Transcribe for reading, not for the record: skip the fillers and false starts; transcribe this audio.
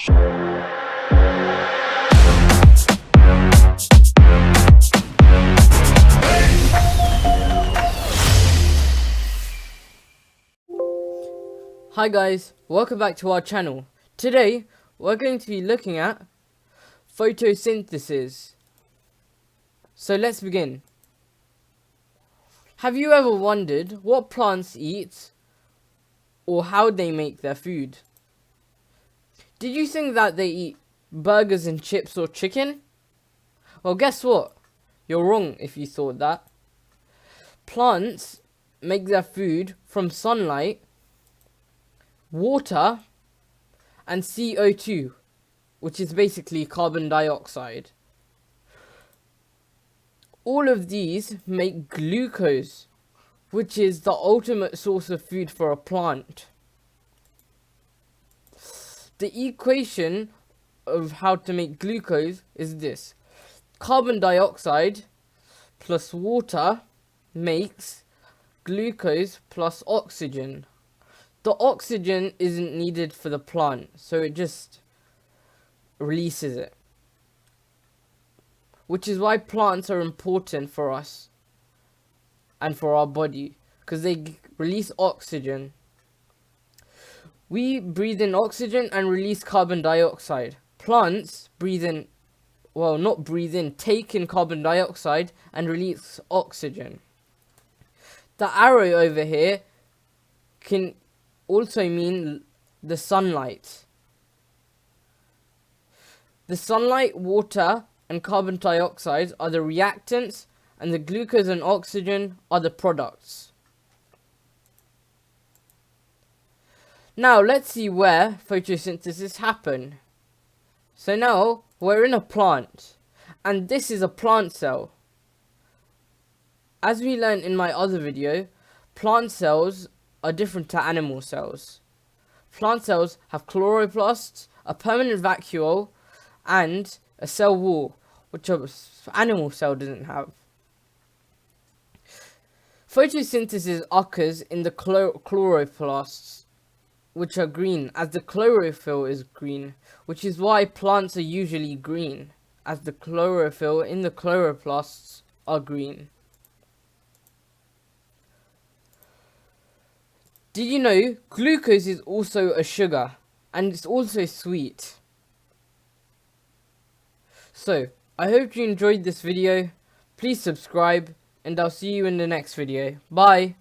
Hi guys, welcome back to our channel. Today we're going to be looking at photosynthesis. So let's begin. Have you ever wondered what plants eat or how they make their food? Did you think that they eat burgers and chips or chicken? Well, guess what? You're wrong if you thought that. Plants make their food from sunlight, water, and CO2, which is basically carbon dioxide. All of these make glucose, which is the ultimate source of food for a plant. The equation of how to make glucose is this: carbon dioxide plus water makes glucose plus oxygen. The oxygen isn't needed for the plant, so it just releases it. Which is why plants are important for us and for our body, because they release oxygen. We breathe in oxygen and release carbon dioxide. Plants breathe in, well, not breathe in, take in carbon dioxide and release oxygen. The arrow over here can also mean the sunlight. The sunlight, water, and carbon dioxide are the reactants, and the glucose and oxygen are the products. Now let's see where photosynthesis happens. So now we're in a plant, and this is a plant cell. As we learned in my other video, plant cells are different to animal cells. Plant cells have chloroplasts, a permanent vacuole, and a cell wall, which an animal cell doesn't have. Photosynthesis occurs in the chloroplasts, which are green, as the chlorophyll is green, which is why plants are usually green, as the chlorophyll in the chloroplasts are green. Did you know glucose is also a sugar, and it's also sweet? So, I hope you enjoyed this video. Please subscribe, and I'll see you in the next video. Bye!